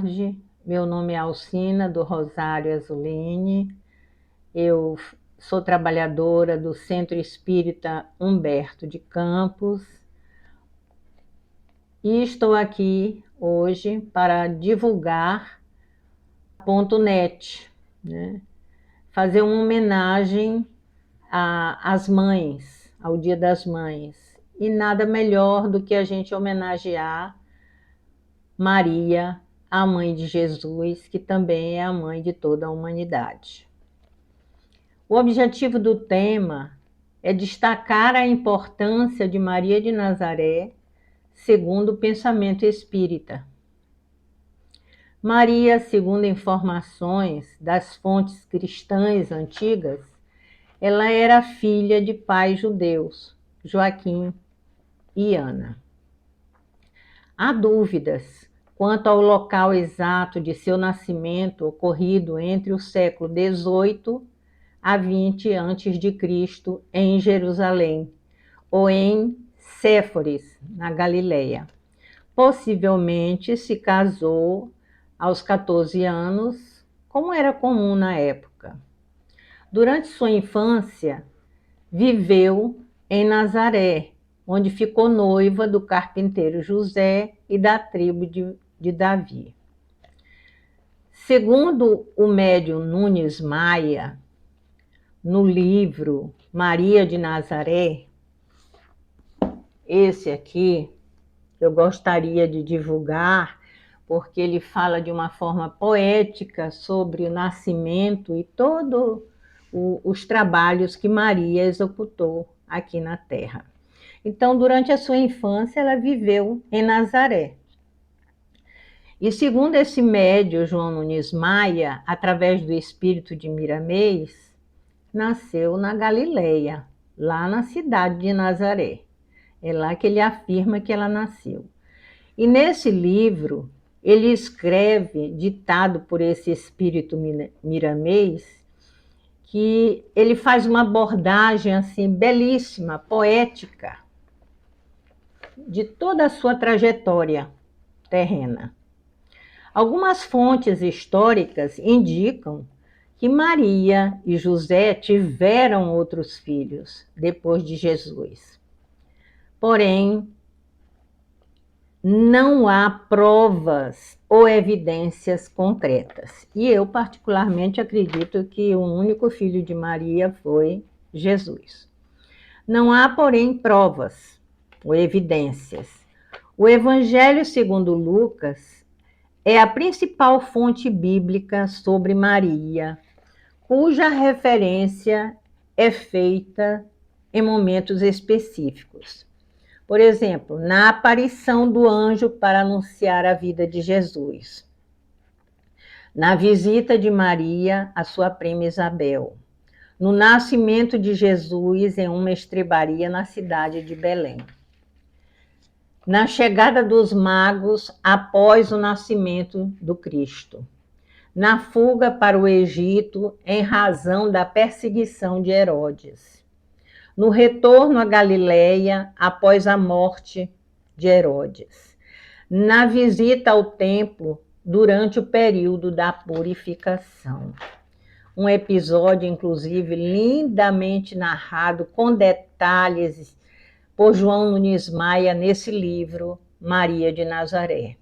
tarde. Meu nome é Alcina, do Rosário Azuline. Eu sou trabalhadora do Centro Espírita Humberto de Campos e estou aqui hoje para divulgar a .net, né? Fazer uma homenagem às mães, ao Dia das Mães. E nada melhor do que a gente homenagear Maria, a mãe de Jesus, que também é a mãe de toda a humanidade. O objetivo do tema é destacar a importância de Maria de Nazaré, segundo o pensamento espírita. Maria, segundo informações das fontes cristãs antigas, ela era filha de pais judeus, Joaquim e Ana. Há dúvidas quanto ao local exato de seu nascimento, ocorrido entre o século XVIII a 20 a.C., em Jerusalém, ou em Séforis, na Galileia. Possivelmente se casou aos 14 anos, como era comum na época. Durante sua infância, viveu em Nazaré, onde ficou noiva do carpinteiro José e da tribo de Davi. Segundo o médium Nunes Maia, no livro Maria de Nazaré, esse aqui eu gostaria de divulgar, porque ele fala de uma forma poética sobre o nascimento e todos os trabalhos que Maria executou aqui na Terra. Então, durante a sua infância, ela viveu em Nazaré. E segundo esse médium, João Nunes Maia, através do espírito de Miramês, nasceu na Galileia, lá na cidade de Nazaré. É lá que ele afirma que ela nasceu. E nesse livro, ele escreve, ditado por esse espírito Miramês, que ele faz uma abordagem assim belíssima, poética, de toda a sua trajetória terrena. Algumas fontes históricas indicam que Maria e José tiveram outros filhos depois de Jesus. Porém, não há provas ou evidências concretas. E eu, particularmente, acredito que o único filho de Maria foi Jesus. Não há, porém, provas ou evidências. O Evangelho segundo Lucas é a principal fonte bíblica sobre Maria, cuja referência é feita em momentos específicos. Por exemplo, na aparição do anjo para anunciar a vida de Jesus, na visita de Maria à sua prima Isabel, no nascimento de Jesus em uma estrebaria na cidade de Belém, na chegada dos magos após o nascimento do Cristo, na fuga para o Egito em razão da perseguição de Herodes, no retorno à Galileia após a morte de Herodes, na visita ao templo durante o período da purificação. Um episódio, inclusive, lindamente narrado com detalhes por João Nunes Maia nesse livro, Maria de Nazaré.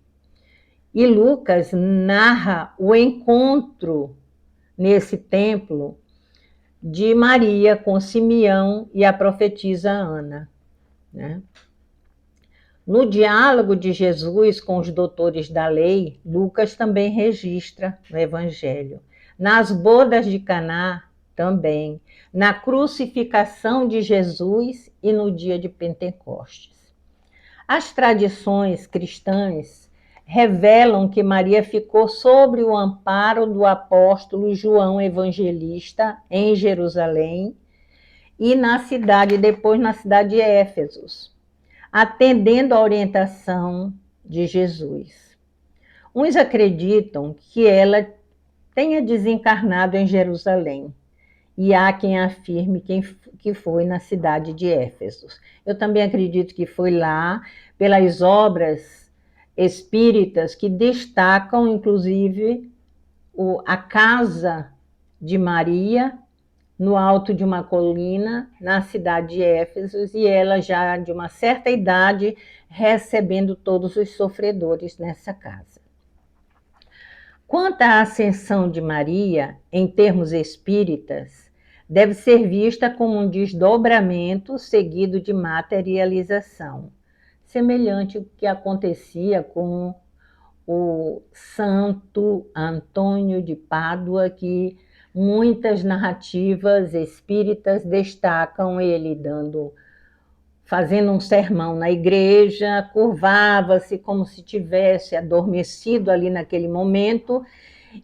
E Lucas narra o encontro nesse templo de Maria com Simeão e a profetisa Ana, né? No diálogo de Jesus com os doutores da lei, Lucas também registra no Evangelho. Nas bodas de Caná, também. Na crucificação de Jesus e no dia de Pentecostes. As tradições cristãs revelam que Maria ficou sob o amparo do apóstolo João Evangelista em Jerusalém e depois na cidade de Éfeso, atendendo à orientação de Jesus. Uns acreditam que ela tenha desencarnado em Jerusalém, e há quem afirme que foi na cidade de Éfeso. Eu também acredito que foi lá, pelas obras espíritas que destacam, inclusive, a casa de Maria, no alto de uma colina, na cidade de Éfeso, e ela já de uma certa idade, recebendo todos os sofredores nessa casa. Quanto à ascensão de Maria, em termos espíritas, deve ser vista como um desdobramento seguido de materialização, semelhante ao que acontecia com o Santo Antônio de Pádua, que muitas narrativas espíritas destacam ele fazendo um sermão na igreja, curvava-se como se tivesse adormecido ali naquele momento,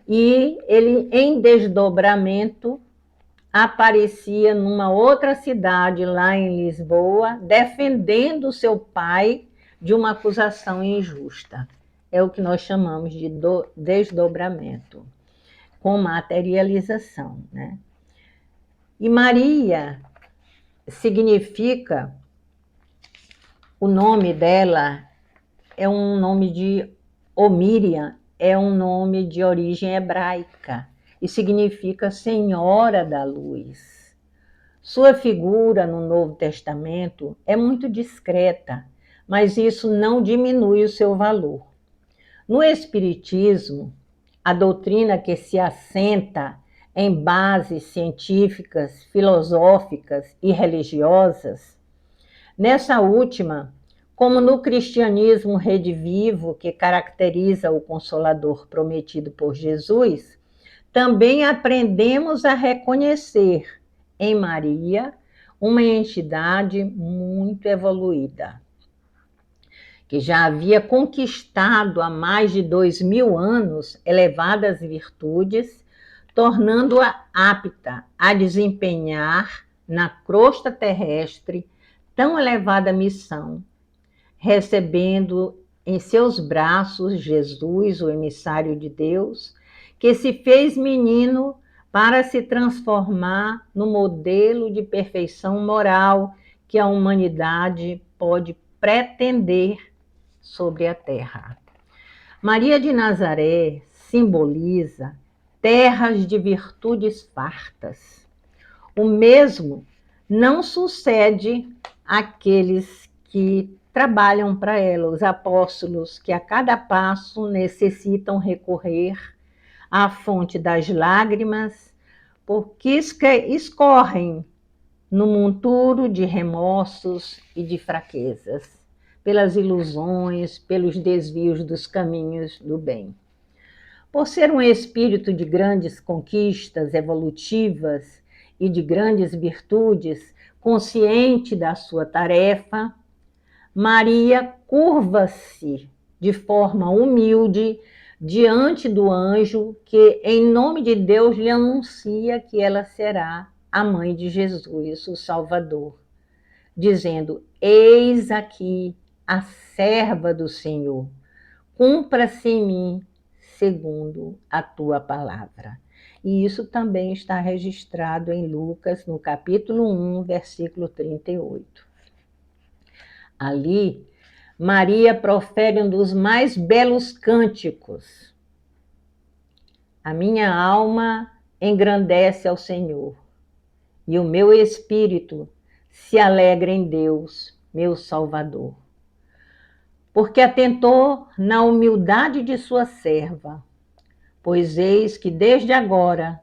e ele, em desdobramento, aparecia numa outra cidade, lá em Lisboa, defendendo seu pai de uma acusação injusta. É o que nós chamamos de desdobramento, com materialização, né? E Maria significa, o nome dela é um nome de Miriam, é um nome de origem hebraica e significa Senhora da Luz. Sua figura no Novo Testamento é muito discreta, mas isso não diminui o seu valor. No Espiritismo, a doutrina que se assenta em bases científicas, filosóficas e religiosas, nessa última, como no cristianismo redivivo que caracteriza o Consolador prometido por Jesus, também aprendemos a reconhecer em Maria uma entidade muito evoluída, que já havia conquistado há mais de 2000 anos elevadas virtudes, tornando-a apta a desempenhar na crosta terrestre tão elevada missão, recebendo em seus braços Jesus, o emissário de Deus, que se fez menino para se transformar no modelo de perfeição moral que a humanidade pode pretender sobre a terra. Maria de Nazaré simboliza terras de virtudes fartas. O mesmo não sucede àqueles que trabalham para ela, os apóstolos, que a cada passo necessitam recorrer à fonte das lágrimas, porque escorrem no monturo de remorsos e de fraquezas, pelas ilusões, pelos desvios dos caminhos do bem. Por ser um espírito de grandes conquistas evolutivas e de grandes virtudes, consciente da sua tarefa, Maria curva-se de forma humilde diante do anjo que, em nome de Deus, lhe anuncia que ela será a mãe de Jesus, o Salvador, dizendo: eis aqui a serva do Senhor, cumpra-se em mim segundo a tua palavra. E isso também está registrado em Lucas, no capítulo 1, versículo 38. Ali, Maria profere um dos mais belos cânticos. A minha alma engrandece ao Senhor, e o meu espírito se alegra em Deus, meu Salvador. Porque atentou na humildade de sua serva, pois eis que desde agora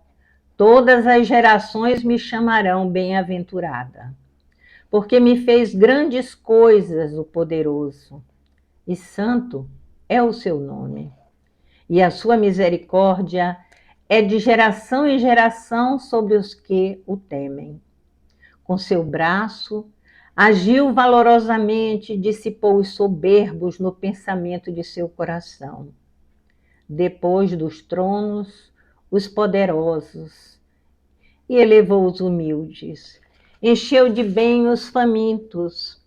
todas as gerações me chamarão bem-aventurada, porque me fez grandes coisas o poderoso, e santo é o seu nome. E a sua misericórdia é de geração em geração sobre os que o temem. Com seu braço, agiu valorosamente, dissipou os soberbos no pensamento de seu coração. Depois dos tronos, os poderosos, e elevou os humildes. Encheu de bem os famintos,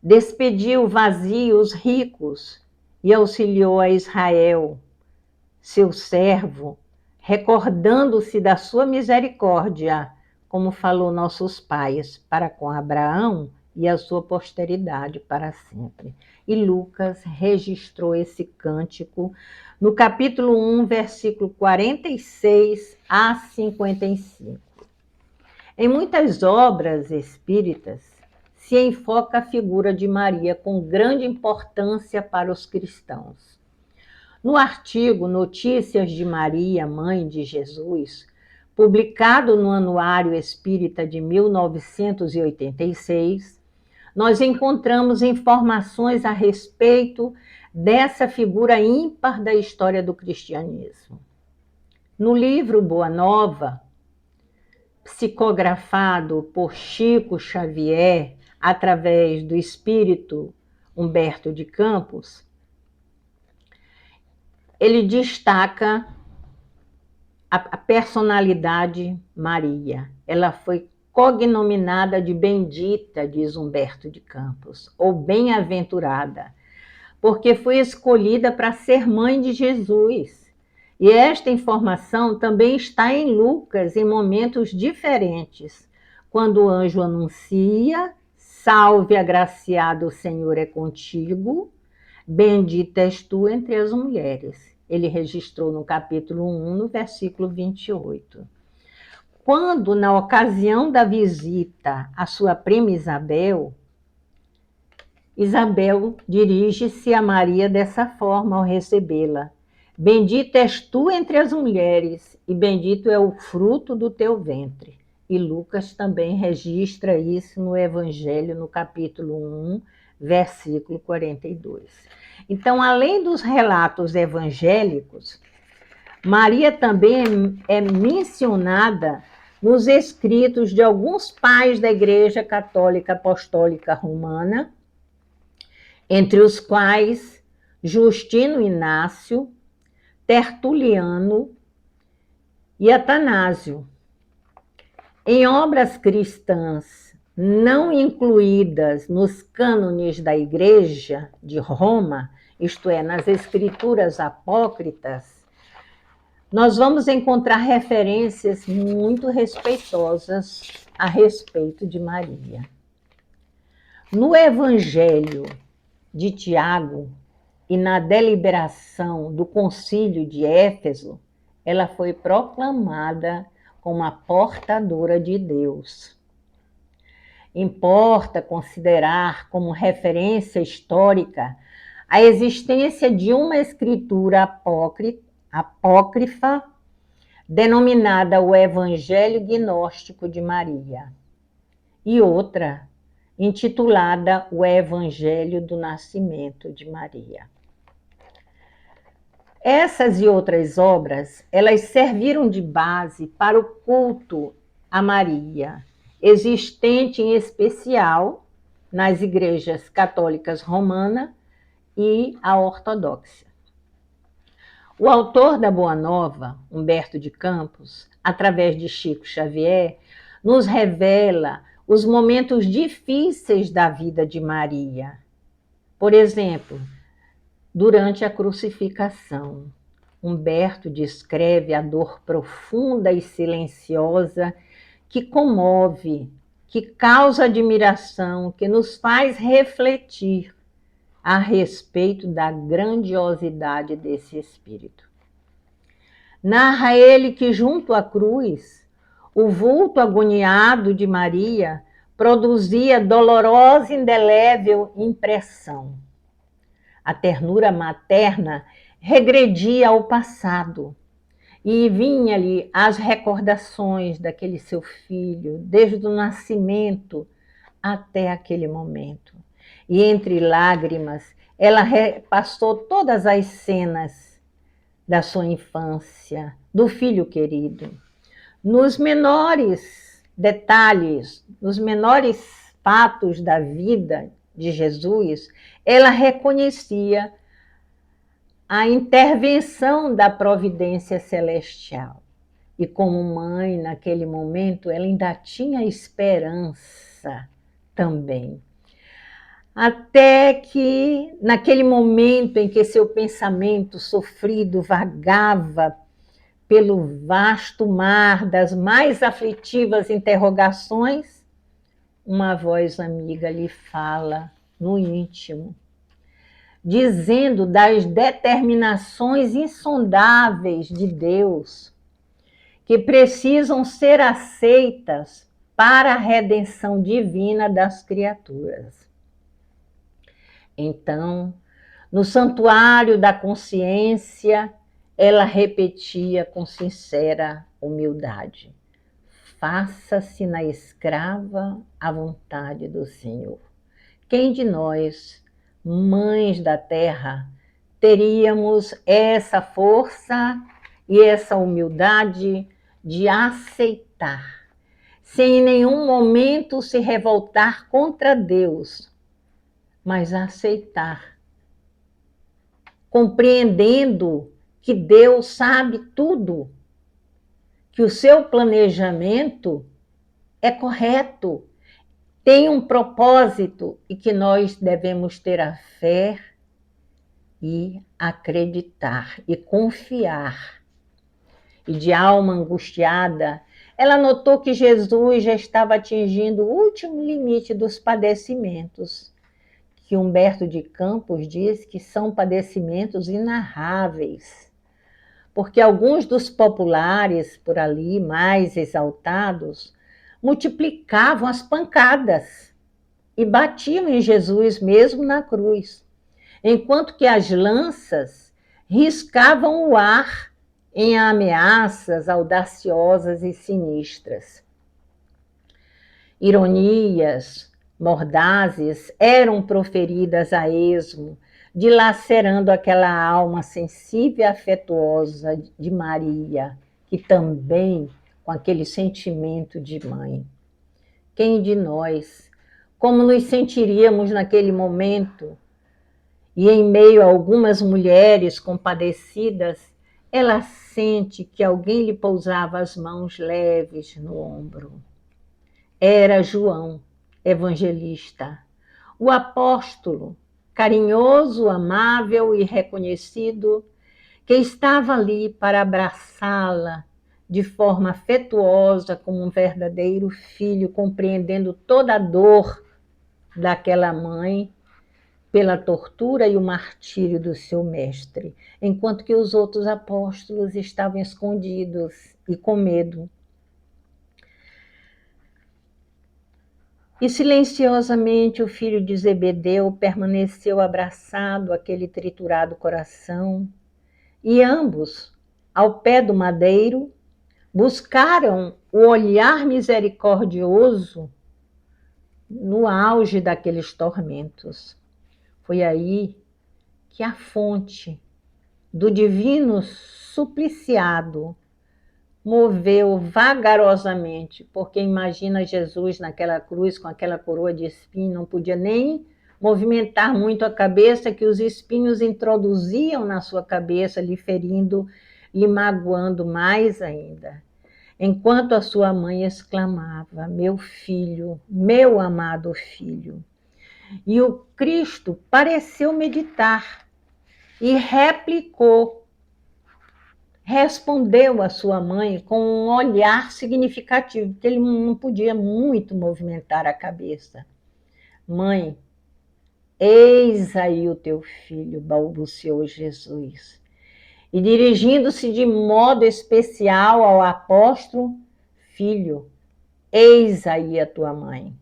despediu vazios ricos e auxiliou a Israel, seu servo, recordando-se da sua misericórdia, como falou nossos pais para com Abraão e a sua posteridade para sempre. E Lucas registrou esse cântico no capítulo 1, versículo 46 a 55. Em muitas obras espíritas, se enfoca a figura de Maria com grande importância para os cristãos. No artigo Notícias de Maria, Mãe de Jesus, publicado no Anuário Espírita de 1986, nós encontramos informações a respeito dessa figura ímpar da história do cristianismo. No livro Boa Nova, psicografado por Chico Xavier, através do espírito Humberto de Campos, ele destaca a personalidade Maria. Ela foi cognominada de bendita, diz Humberto de Campos, ou bem-aventurada, porque foi escolhida para ser mãe de Jesus. E esta informação também está em Lucas, em momentos diferentes, quando o anjo anuncia: salve agraciado, o Senhor é contigo, bendita és tu entre as mulheres. Ele registrou no capítulo 1, no versículo 28. Quando, na ocasião da visita à sua prima Isabel, Isabel dirige-se a Maria dessa forma ao recebê-la: bendita és tu entre as mulheres, e bendito é o fruto do teu ventre. E Lucas também registra isso no Evangelho, no capítulo 1, versículo 42. Então, além dos relatos evangélicos, Maria também é mencionada nos escritos de alguns pais da Igreja Católica Apostólica Romana, entre os quais Justino Inácio, Tertuliano e Atanásio. Em obras cristãs não incluídas nos cânones da Igreja de Roma, isto é, nas escrituras apócritas, nós vamos encontrar referências muito respeitosas a respeito de Maria. No Evangelho de Tiago e na deliberação do Concílio de Éfeso, ela foi proclamada como a portadora de Deus. Importa considerar como referência histórica a existência de uma escritura apócrifa denominada o Evangelho Gnóstico de Maria, e outra intitulada o Evangelho do Nascimento de Maria. Essas e outras obras, elas serviram de base para o culto a Maria, existente em especial nas igrejas católicas romana e a ortodoxa. O autor da Boa Nova, Humberto de Campos, através de Chico Xavier, nos revela os momentos difíceis da vida de Maria. Por exemplo, durante a crucificação, Humberto descreve a dor profunda e silenciosa que comove, que causa admiração, que nos faz refletir a respeito da grandiosidade desse espírito. Narra ele que junto à cruz, o vulto agoniado de Maria produzia dolorosa e indelével impressão. A ternura materna regredia ao passado e vinha-lhe as recordações daquele seu filho, desde o nascimento até aquele momento. E entre lágrimas, ela repassou todas as cenas da sua infância, do filho querido. Nos menores detalhes, nos menores fatos da vida de Jesus, ela reconhecia a intervenção da providência celestial. E como mãe, naquele momento, ela ainda tinha esperança também. Até que, naquele momento em que seu pensamento sofrido vagava pelo vasto mar das mais aflitivas interrogações, uma voz amiga lhe fala no íntimo, dizendo das determinações insondáveis de Deus que precisam ser aceitas para a redenção divina das criaturas. Então, no santuário da consciência, ela repetia com sincera humildade: faça-se na escrava a vontade do Senhor. Quem de nós, mães da terra, teríamos essa força e essa humildade de aceitar, sem em nenhum momento se revoltar contra Deus, mas aceitar, compreendendo que Deus sabe tudo, que o seu planejamento é correto, tem um propósito e que nós devemos ter a fé e acreditar e confiar. E de alma angustiada, ela notou que Jesus já estava atingindo o último limite dos padecimentos, que Humberto de Campos diz que são padecimentos inarráveis, porque alguns dos populares por ali, mais exaltados, multiplicavam as pancadas e batiam em Jesus mesmo na cruz, enquanto que as lanças riscavam o ar em ameaças audaciosas e sinistras. Ironias mordazes eram proferidas a esmo, dilacerando aquela alma sensível e afetuosa de Maria, que também com aquele sentimento de mãe. Quem de nós, como nos sentiríamos naquele momento? E em meio a algumas mulheres compadecidas, ela sente que alguém lhe pousava as mãos leves no ombro. Era João, evangelista, o apóstolo, carinhoso, amável e reconhecido, que estava ali para abraçá-la de forma afetuosa, como um verdadeiro filho, compreendendo toda a dor daquela mãe pela tortura e o martírio do seu mestre, enquanto que os outros apóstolos estavam escondidos e com medo. E silenciosamente o filho de Zebedeu permaneceu abraçado àquele triturado coração, e ambos, ao pé do madeiro, buscaram o olhar misericordioso no auge daqueles tormentos. Foi aí que a fonte do divino supliciado moveu vagarosamente, porque imagina Jesus naquela cruz com aquela coroa de espinho, não podia nem movimentar muito a cabeça, que os espinhos introduziam na sua cabeça, lhe ferindo, lhe magoando mais ainda. Enquanto a sua mãe exclamava: meu filho, meu amado filho. E o Cristo pareceu meditar e respondeu à sua mãe com um olhar significativo, porque ele não podia muito movimentar a cabeça. Mãe, eis aí o teu filho, balbuciou Jesus. E dirigindo-se de modo especial ao apóstolo: filho, eis aí a tua mãe.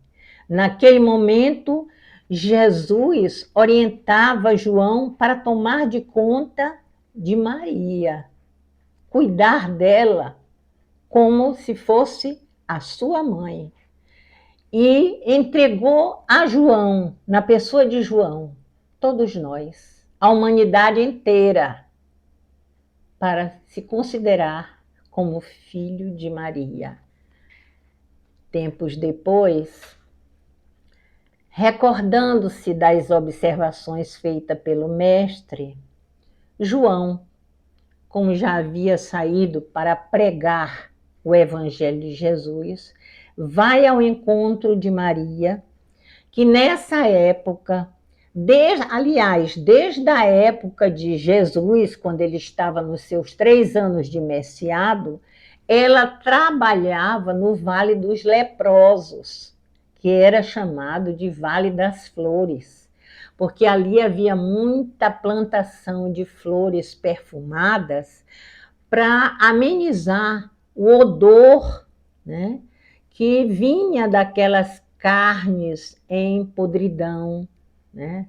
Naquele momento, Jesus orientava João para tomar de conta de Maria, cuidar dela como se fosse a sua mãe. E entregou a João, na pessoa de João, todos nós, a humanidade inteira, para se considerar como filho de Maria. Tempos depois, recordando-se das observações feitas pelo mestre, João, como já havia saído para pregar o Evangelho de Jesus, vai ao encontro de Maria, que nessa época, desde a época de Jesus, quando ele estava nos seus 3 anos de messiado, ela trabalhava no Vale dos Leprosos, que era chamado de Vale das Flores, porque ali havia muita plantação de flores perfumadas para amenizar o odor, né, que vinha daquelas carnes em podridão, né,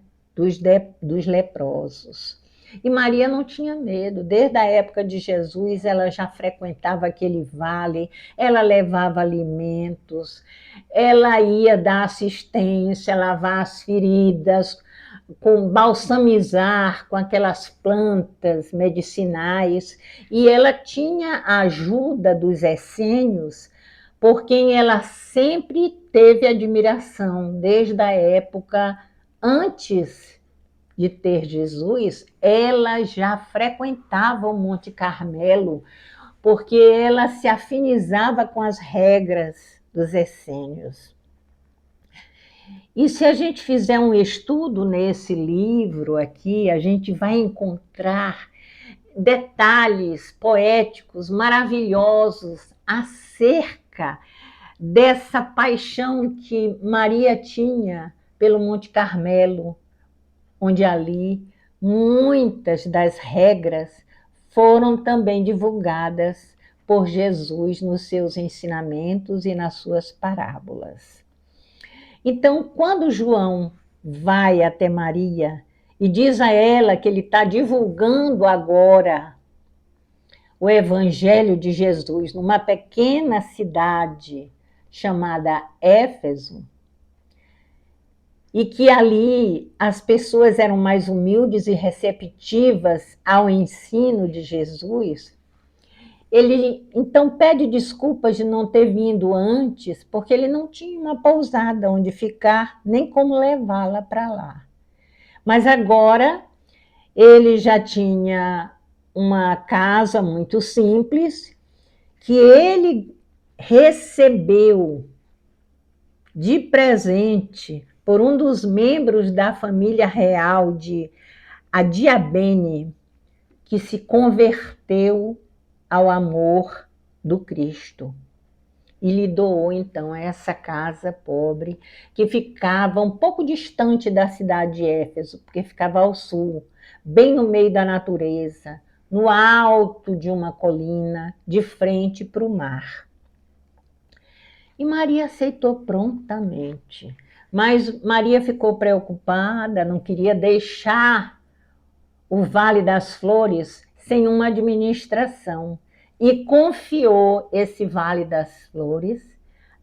dos leprosos. E Maria não tinha medo, desde a época de Jesus ela já frequentava aquele vale, ela levava alimentos, ela ia dar assistência, lavar as feridas, com balsamizar com aquelas plantas medicinais, e ela tinha a ajuda dos essênios, por quem ela sempre teve admiração, desde a época antes de ter Jesus, ela já frequentava o Monte Carmelo, porque ela se afinizava com as regras dos essênios. E se a gente fizer um estudo nesse livro aqui, a gente vai encontrar detalhes poéticos maravilhosos acerca dessa paixão que Maria tinha pelo Monte Carmelo, onde ali muitas das regras foram também divulgadas por Jesus nos seus ensinamentos e nas suas parábolas. Então, quando João vai até Maria e diz a ela que ele está divulgando agora o Evangelho de Jesus numa pequena cidade chamada Éfeso, e que ali as pessoas eram mais humildes e receptivas ao ensino de Jesus, ele então pede desculpas de não ter vindo antes, porque ele não tinha uma pousada onde ficar, nem como levá-la para lá. Mas agora ele já tinha uma casa muito simples, que ele recebeu de presente por um dos membros da família real de Adiabene, que se converteu ao amor do Cristo. E lhe doou, então, essa casa pobre, que ficava um pouco distante da cidade de Éfeso, porque ficava ao sul, bem no meio da natureza, no alto de uma colina, de frente para o mar. E Maria aceitou prontamente. Mas Maria ficou preocupada, não queria deixar o Vale das Flores sem uma administração, e confiou esse Vale das Flores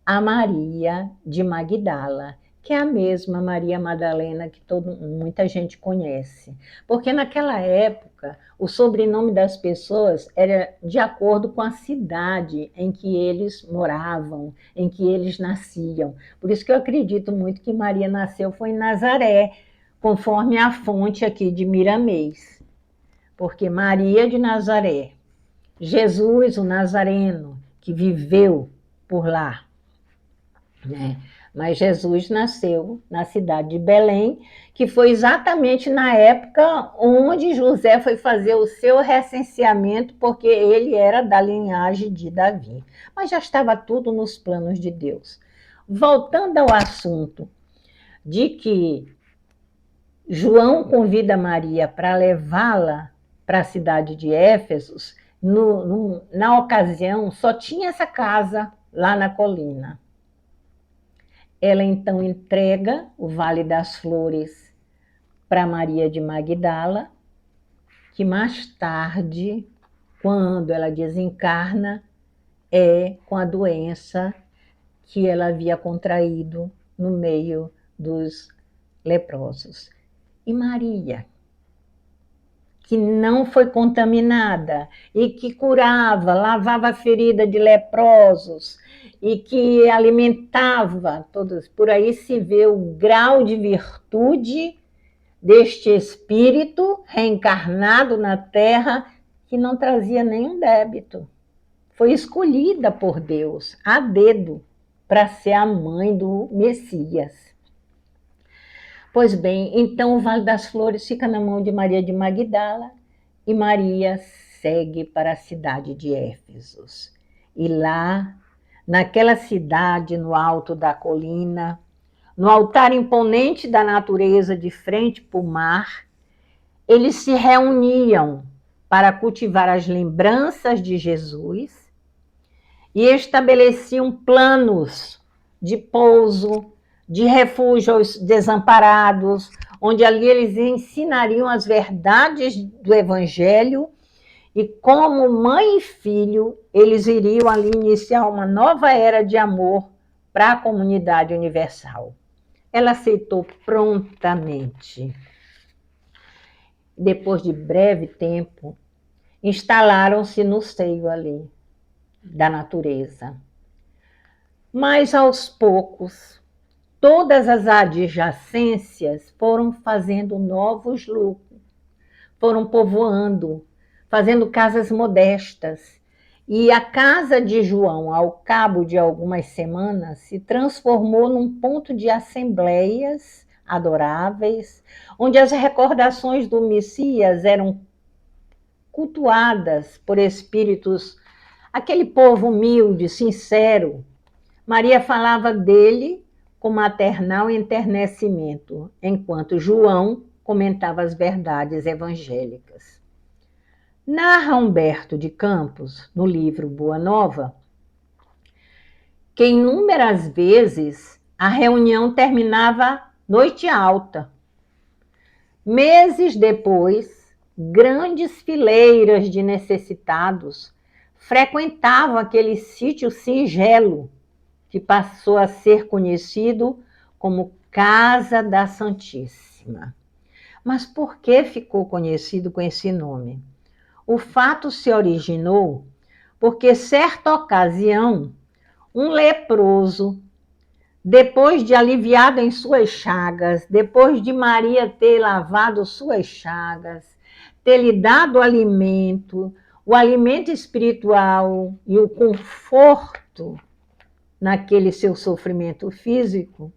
a Maria de Magdala, que é a mesma Maria Madalena que muita gente conhece. Porque naquela época, o sobrenome das pessoas era de acordo com a cidade em que eles moravam, em que eles nasciam. Por isso que eu acredito muito que Maria nasceu foi em Nazaré, conforme a fonte aqui de Miramês. Porque Maria de Nazaré, Jesus, o Nazareno, que viveu por lá, né? Mas Jesus nasceu na cidade de Belém, que foi exatamente na época onde José foi fazer o seu recenseamento, porque ele era da linhagem de Davi. Mas já estava tudo nos planos de Deus. Voltando ao assunto de que João convida Maria para levá-la para a cidade de Éfeso, na ocasião só tinha essa casa lá na colina. Ela então entrega o Vale das Flores para Maria de Magdala, que mais tarde, quando ela desencarna, é com a doença que ela havia contraído no meio dos leprosos. E Maria, que não foi contaminada e que curava, lavava a ferida de leprosos e que alimentava todos. Por aí se vê o grau de virtude deste espírito reencarnado na Terra, que não trazia nenhum débito. Foi escolhida por Deus, a dedo, para ser a mãe do Messias. Pois bem, então o Vale das Flores fica na mão de Maria de Magdala e Maria segue para a cidade de Éfeso. E lá, naquela cidade, no alto da colina, no altar imponente da natureza de frente para o mar, eles se reuniam para cultivar as lembranças de Jesus e estabeleciam planos de pouso, de refúgio aos desamparados, onde ali eles ensinariam as verdades do Evangelho e como mãe e filho, eles iriam ali iniciar uma nova era de amor para a comunidade universal. Ela aceitou prontamente. Depois de breve tempo, instalaram-se no seio ali da natureza. Mas aos poucos, todas as adjacências foram fazendo novos lucros, foram povoando, fazendo casas modestas. E a casa de João, ao cabo de algumas semanas, se transformou num ponto de assembleias adoráveis, onde as recordações do Messias eram cultuadas por espíritos, aquele povo humilde, sincero. Maria falava dele com maternal enternecimento, enquanto João comentava as verdades evangélicas. Narra Humberto de Campos, no livro Boa Nova, que inúmeras vezes a reunião terminava noite alta. Meses depois, grandes fileiras de necessitados frequentavam aquele sítio singelo, que passou a ser conhecido como Casa da Santíssima. Mas por que ficou conhecido com esse nome? O fato se originou porque, certa ocasião, um leproso, depois de aliviado em suas chagas, depois de Maria ter lavado suas chagas, ter lhe dado alimento, o alimento espiritual e o conforto naquele seu sofrimento físico,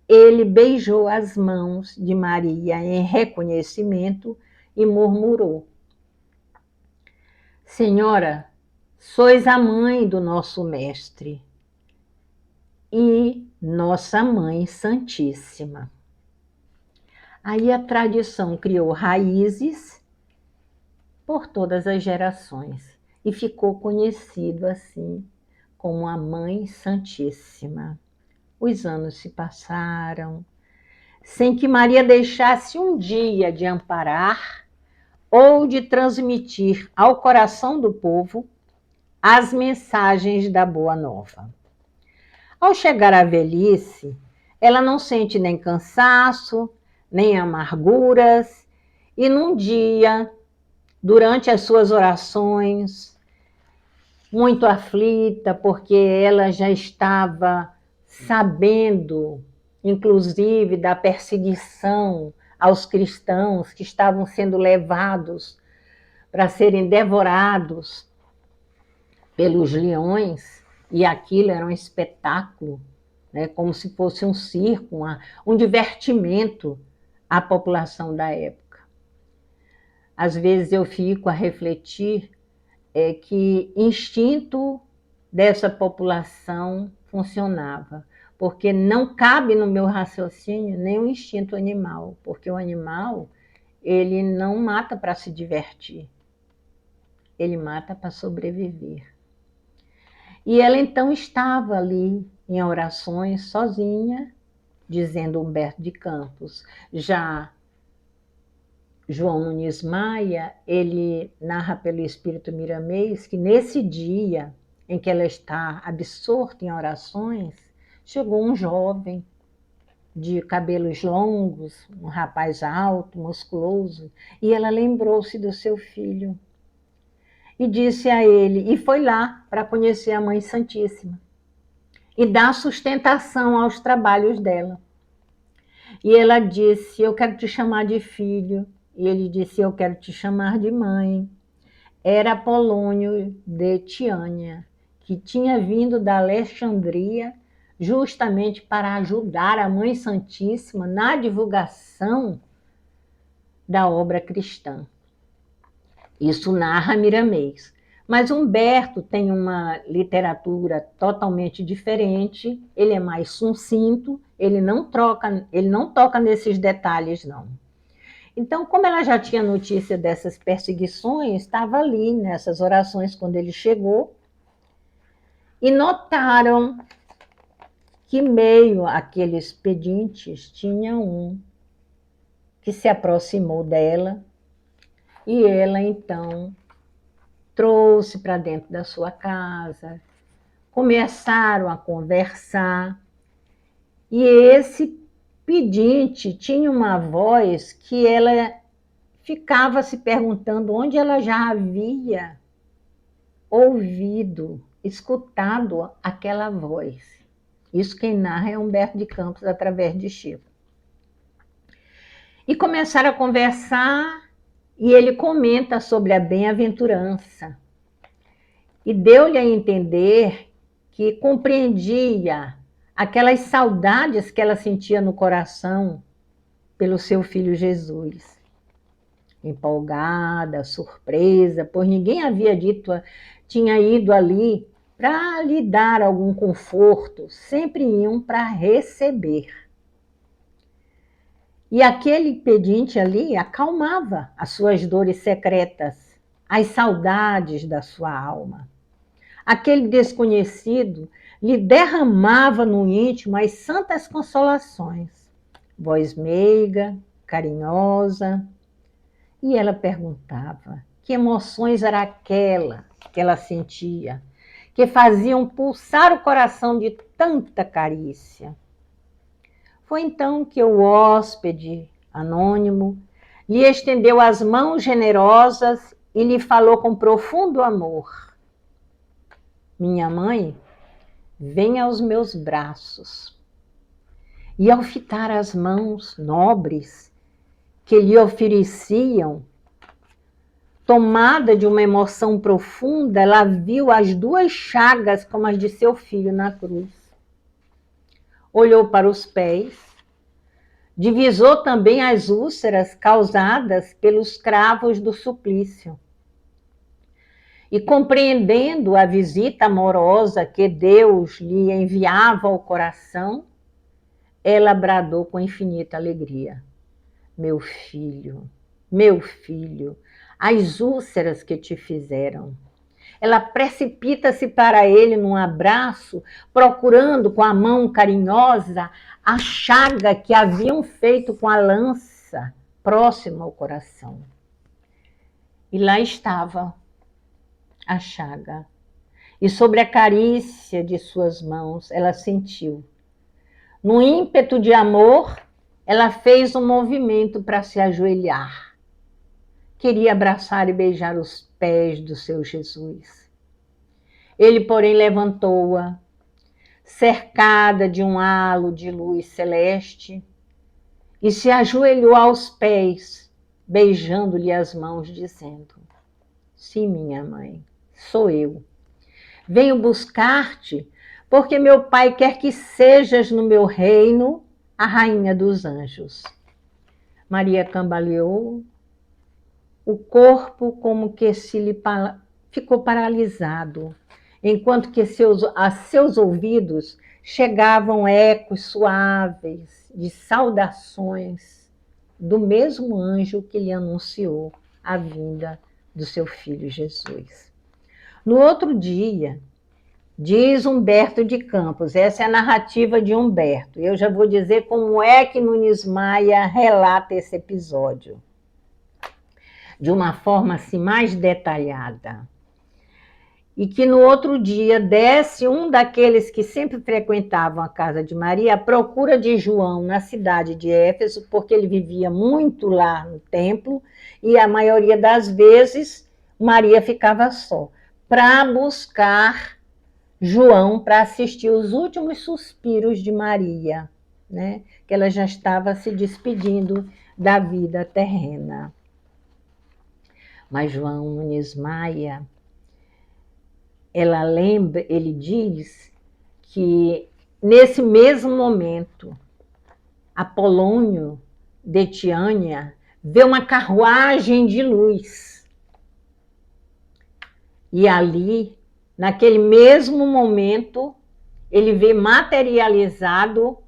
ele beijou as mãos de Maria em reconhecimento e murmurou: Senhora, sois a mãe do nosso mestre e nossa mãe santíssima. Aí a tradição criou raízes por todas as gerações e ficou conhecido assim como a Mãe Santíssima. Os anos se passaram, sem que Maria deixasse um dia de amparar ou de transmitir ao coração do povo as mensagens da Boa Nova. Ao chegar à velhice, ela não sente nem cansaço, nem amarguras, e num dia, durante as suas orações, muito aflita, porque ela já estava sabendo, inclusive, da perseguição aos cristãos que estavam sendo levados para serem devorados pelos leões, e aquilo era um espetáculo, né, como se fosse um circo, um divertimento à população da época. Às vezes eu fico a refletir que instinto dessa população funcionava, porque não cabe no meu raciocínio nem o instinto animal, porque o animal ele não mata para se divertir, ele mata para sobreviver. E ela então estava ali em orações sozinha, dizendo Humberto de Campos. Já João Nunes Maia, ele narra pelo Espírito Miramês que nesse dia em que ela está absorta em orações, chegou um jovem de cabelos longos, um rapaz alto, musculoso, e ela lembrou-se do seu filho e disse a ele, e foi lá para conhecer a Mãe Santíssima e dar sustentação aos trabalhos dela. E ela disse: eu quero te chamar de filho. E ele disse: eu quero te chamar de mãe. Era Apolônio de Tiânia, que tinha vindo da Alexandria justamente para ajudar a Mãe Santíssima na divulgação da obra cristã. Isso narra Miramês. Mas Humberto tem uma literatura totalmente diferente, ele é mais sucinto, ele não toca nesses detalhes, não. Então, como ela já tinha notícia dessas perseguições, estava ali nessas orações quando ele chegou, e notaram que meio àqueles pedintes tinha um que se aproximou dela, e ela então trouxe para dentro da sua casa, começaram a conversar, e esse pedinte tinha uma voz que ela ficava se perguntando onde ela já havia ouvido, escutado aquela voz. Isso quem narra é Humberto de Campos, através de Chico. E começaram a conversar, e ele comenta sobre a bem-aventurança. E deu-lhe a entender que compreendia aquelas saudades que ela sentia no coração pelo seu filho Jesus. Empolgada, surpresa, pois ninguém havia dito, tinha ido ali para lhe dar algum conforto, sempre iam para receber. E aquele pedinte ali acalmava as suas dores secretas, as saudades da sua alma. Aquele desconhecido lhe derramava no íntimo as santas consolações, voz meiga, carinhosa, e ela perguntava que emoções era aquela que ela sentia, que faziam pulsar o coração de tanta carícia. Foi então que o hóspede anônimo lhe estendeu as mãos generosas e lhe falou com profundo amor: minha mãe, venha aos meus braços. E ao fitar as mãos nobres que lhe ofereciam, tomada de uma emoção profunda, ela viu as duas chagas como as de seu filho na cruz. Olhou para os pés, divisou também as úlceras causadas pelos cravos do suplício. E compreendendo a visita amorosa que Deus lhe enviava ao coração, ela bradou com infinita alegria: meu filho, as úlceras que te fizeram. Ela precipita-se para ele num abraço, procurando com a mão carinhosa a chaga que haviam feito com a lança próxima ao coração. E lá estava a chaga. E sobre a carícia de suas mãos, ela sentiu. No ímpeto de amor, ela fez um movimento para se ajoelhar. Queria abraçar e beijar os pés do seu Jesus. Ele, porém, levantou-a, cercada de um halo de luz celeste, e se ajoelhou aos pés, beijando-lhe as mãos, dizendo: sim, minha mãe, sou eu. Venho buscar-te, porque meu pai quer que sejas no meu reino a rainha dos anjos. Maria cambaleou, o corpo como que ficou paralisado, enquanto que a seus ouvidos chegavam ecos suaves de saudações do mesmo anjo que lhe anunciou a vinda do seu filho Jesus. No outro dia, diz Humberto de Campos, essa é a narrativa de Humberto, eu já vou dizer como é que Nunes Maia relata esse episódio, de uma forma assim mais detalhada. E que no outro dia desce um daqueles que sempre frequentavam a casa de Maria à procura de João na cidade de Éfeso, porque ele vivia muito lá no templo, e a maioria das vezes Maria ficava só, para buscar João para assistir os últimos suspiros de Maria, né? Que ela já estava se despedindo da vida terrena. Mas João Nunes Maia, ele diz que nesse mesmo momento, Apolônio de Tiânia vê uma carruagem de luz E ali, naquele mesmo momento, ele vê materializado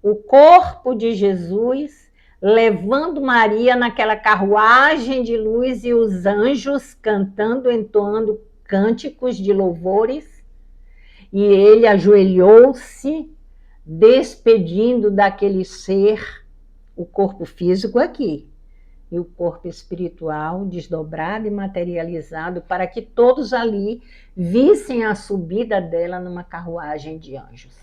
o corpo de Jesus, levando Maria naquela carruagem de luz e os anjos cantando, entoando cânticos de louvores. E ele ajoelhou-se, despedindo daquele ser, o corpo físico aqui, e o corpo espiritual desdobrado e materializado, para que todos ali vissem a subida dela numa carruagem de anjos.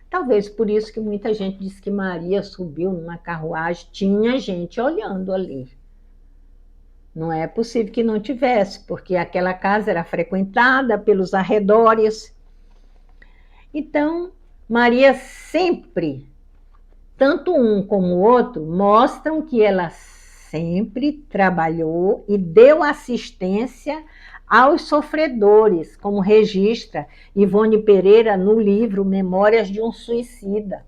Talvez por isso que muita gente diz que Maria subiu numa carruagem, tinha gente olhando ali. Não é possível que não tivesse, porque aquela casa era frequentada pelos arredores. Então, Maria sempre, tanto um como o outro, mostram que ela sempre trabalhou e deu assistência aos sofredores, como registra Ivone Pereira no livro Memórias de um Suicida.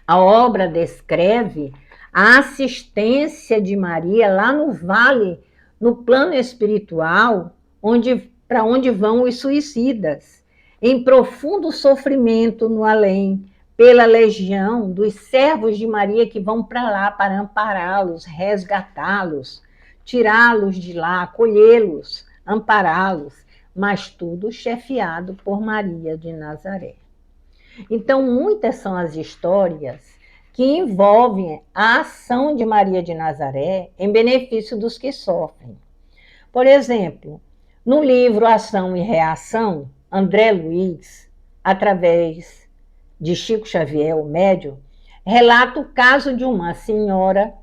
A obra descreve a assistência de Maria lá no vale, no plano espiritual, para onde vão os suicidas, em profundo sofrimento no além, pela legião dos servos de Maria que vão para lá para ampará-los, resgatá-los, tirá-los de lá, acolhê-los, ampará-los, mas tudo chefiado por Maria de Nazaré. Então, muitas são as histórias que envolvem a ação de Maria de Nazaré em benefício dos que sofrem. Por exemplo, no livro Ação e Reação, André Luiz, através de Chico Xavier, o médium, relata o caso de uma senhora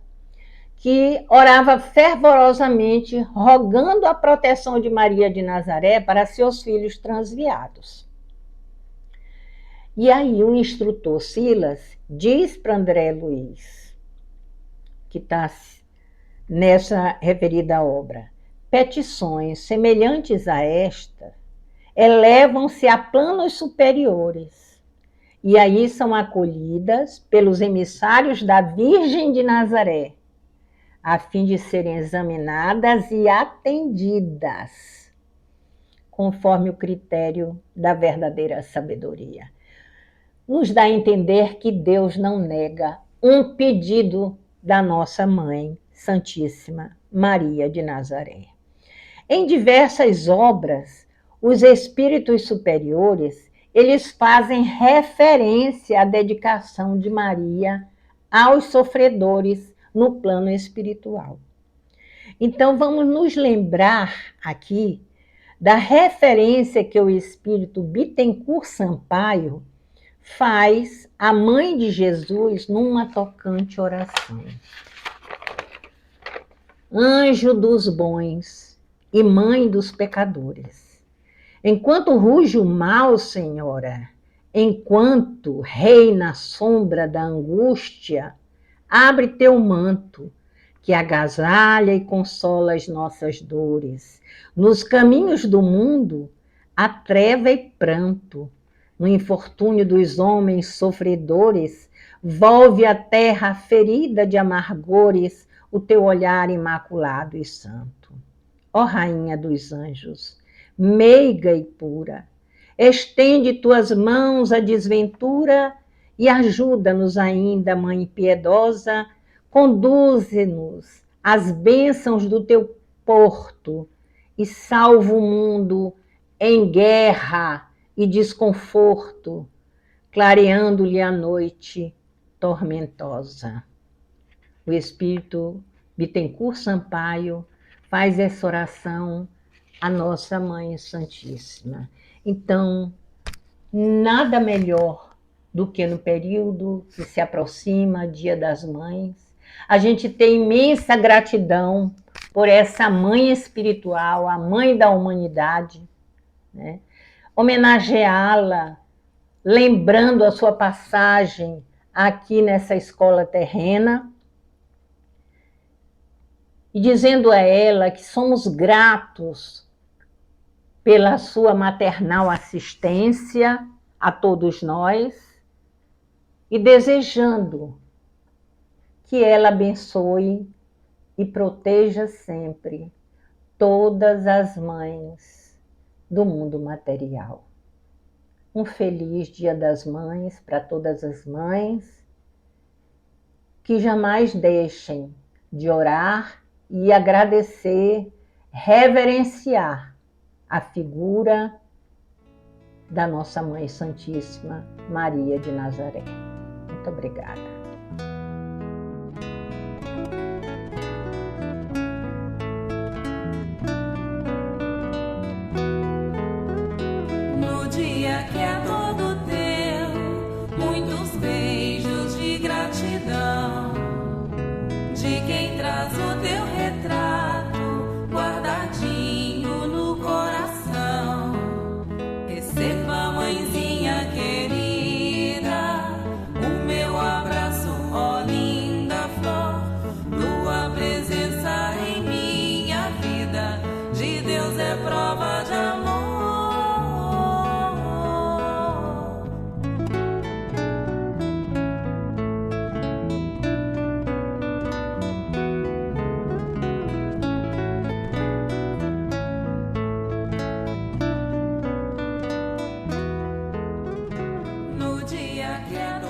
que orava fervorosamente, rogando a proteção de Maria de Nazaré para seus filhos transviados. E aí o instrutor Silas diz para André Luiz, que está nessa referida obra, petições semelhantes a esta elevam-se a planos superiores e aí são acolhidas pelos emissários da Virgem de Nazaré, a fim de serem examinadas e atendidas, conforme o critério da verdadeira sabedoria. Nos dá a entender que Deus não nega um pedido da nossa Mãe Santíssima Maria de Nazaré. Em diversas obras, os espíritos superiores, eles fazem referência à dedicação de Maria aos sofredores no plano espiritual. Então, vamos nos lembrar aqui da referência que o espírito Bittencourt Sampaio faz a Mãe de Jesus numa tocante oração. Anjo dos bons e mãe dos pecadores, enquanto ruge o mal, Senhora, enquanto reina a sombra da angústia, abre teu manto, que agasalha e consola as nossas dores. Nos caminhos do mundo, há treva e pranto. No infortúnio dos homens sofredores, volve a terra ferida de amargores o teu olhar imaculado e santo. Ó Rainha dos anjos, meiga e pura, estende tuas mãos à desventura e ajuda-nos ainda, Mãe piedosa, conduze-nos às bênçãos do teu porto e salva o mundo em guerra e desconforto, clareando-lhe a noite tormentosa. O Espírito Bittencourt Sampaio faz essa oração à nossa Mãe Santíssima. Então, nada melhor do que no período que se aproxima, Dia das Mães, a gente tem imensa gratidão por essa mãe espiritual, a mãe da humanidade, né? Homenageá-la, lembrando a sua passagem aqui nessa escola terrena e dizendo a ela que somos gratos pela sua maternal assistência a todos nós e desejando que ela abençoe e proteja sempre todas as mães do mundo material. Um feliz Dia das Mães para todas as mães, que jamais deixem de orar e agradecer, reverenciar a figura da nossa Mãe Santíssima, Maria de Nazaré. Muito obrigada. No dia que é todo teu, muitos beijos de gratidão, de quem traz o teu retrato guardadinho no coração. Receba, mãezinha querida, o meu abraço, ó linda flor, tua presença em minha vida, de Deus é prova de amor. No dia que é